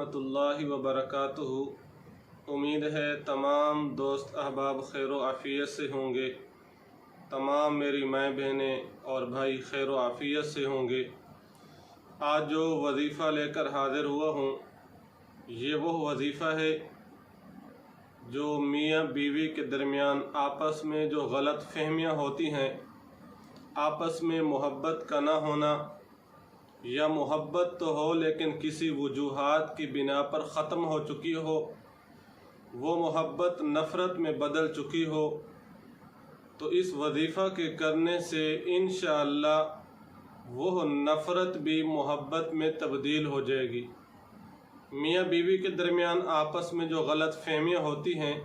वरहमतुल्लाहि वबरकातुहू। उम्मीद है तमाम दोस्त अहबाब खैर व आफ़ियत से होंगे। तमाम मेरी माएँ बहनें और भाई खैर व आफ़ियत से होंगे। आज जो वजीफ़ा लेकर हाज़िर हुआ हूँ, ये वो वजीफ़ा है जो मियाँ बीवी के दरमियान आपस में जो गलत फहमियाँ होती हैं, आपस में मोहब्बत का ना होना, या मोहब्बत तो हो लेकिन किसी वजूहात की बिना पर ख़त्म हो चुकी हो, वो मोहब्बत नफ़रत में बदल चुकी हो, तो इस वजीफ़ा के करने से इंशाअल्लाह वो नफ़रत भी मोहब्बत में तब्दील हो जाएगी। मियाँ बीवी के दरमियान आपस में जो गलत फहमियाँ होती हैं,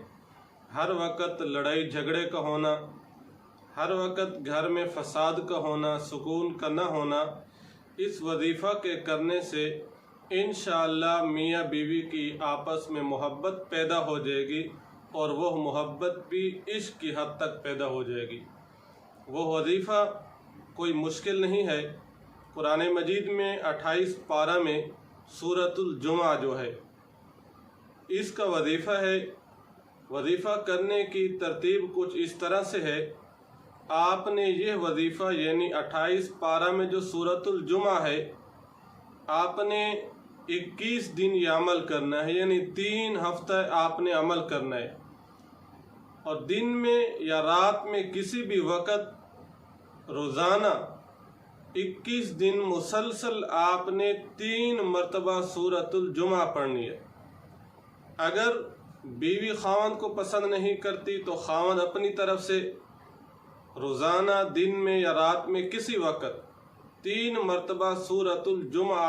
हर वक़्त लड़ाई झगड़े का होना, हर वक़्त घर में फ़साद का होना, सुकून का ना होना, इस वजीफ़ा के करने से इंशाअल्लाह मियाँ बीवी की आपस में मोहब्बत पैदा हो जाएगी और वह मोहब्बत भी इश्क की हद तक पैदा हो जाएगी। वो वजीफ़ा कोई मुश्किल नहीं है। कुरान मजीद में 28 पारा में सूरतुल जुमा जो है, इसका वजीफ़ा है। वजीफ़ा करने की तरतीब कुछ इस तरह से है, आपने यह वजीफ़ा यानी 28 पारा में जो सूरतुल जुमा है, आपने 21 दिन यह अमल करना है, यानी 3 हफ्ता आपने अमल करना है। और दिन में या रात में किसी भी वक़्त रोज़ाना 21 दिन मुसलसल आपने 3 मरतबा सूरतुल जुमा पढ़नी है। अगर बीवी खावंद को पसंद नहीं करती तो खावंद अपनी तरफ से रोज़ाना दिन में या रात में किसी वक़्त 3 मरतबा सूरतुल जुमा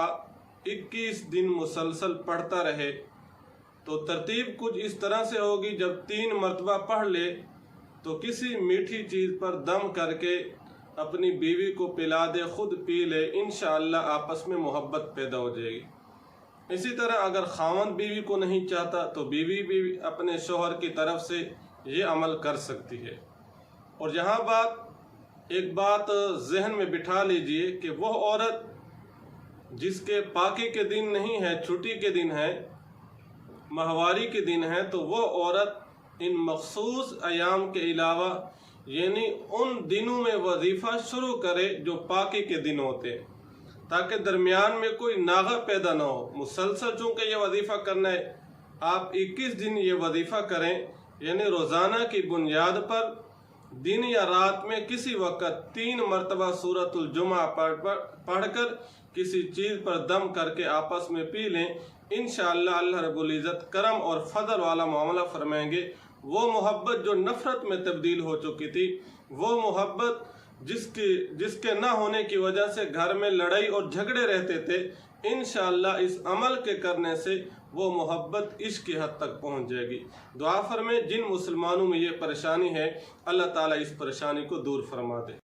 21 दिन मुसलसल पढ़ता रहे। तो तरतीब कुछ इस तरह से होगी, जब 3 मरतबा पढ़ ले तो किसी मीठी चीज़ पर दम करके अपनी बीवी को पिला दे, खुद पी ले, इंशाअल्लाह आपस में मोहब्बत पैदा हो जाएगी। इसी तरह अगर खावंद बीवी को नहीं चाहता तो बीवी भी अपने शोहर की तरफ से ये अमल कर सकती है। और यहाँ एक बात जहन में बिठा लीजिए कि वह औरत जिसके पाकी के दिन नहीं है, छुट्टी के दिन है, माहवारी के दिन है, तो वह औरत इन मखसूस अयाम के अलावा यानी उन दिनों में वजीफ़ा शुरू करे जो पाकी के दिन होते हैं, ताकि दरमियान में कोई नागा पैदा ना हो। मुसलसल चूँकि ये वजीफ़ा करना है, आप 21 दिन ये वजीफ़ा करें, यानी रोज़ाना की बुनियाद पर दिन या रात में किसी वक़्त 3 मरतबा सूरतुल जुमा पढ़कर किसी चीज़ पर दम करके आपस में पी लें। इंशाअल्लाह अल्लाह रब्बुल इज़्ज़त करम और फजल वाला मामला फरमाएंगे। वो मोहब्बत जो नफ़रत में तब्दील हो चुकी थी, वो मोहब्बत जिसके ना होने की वजह से घर में लड़ाई और झगड़े रहते थे, इंशाअल्लाह इस अमल के करने से वो मोहब्बत इश्क की हद तक पहुँच जाएगी। दुआ फरमाएं जिन मुसलमानों में ये परेशानी है, अल्लाह ताला इस परेशानी को दूर फरमा दे।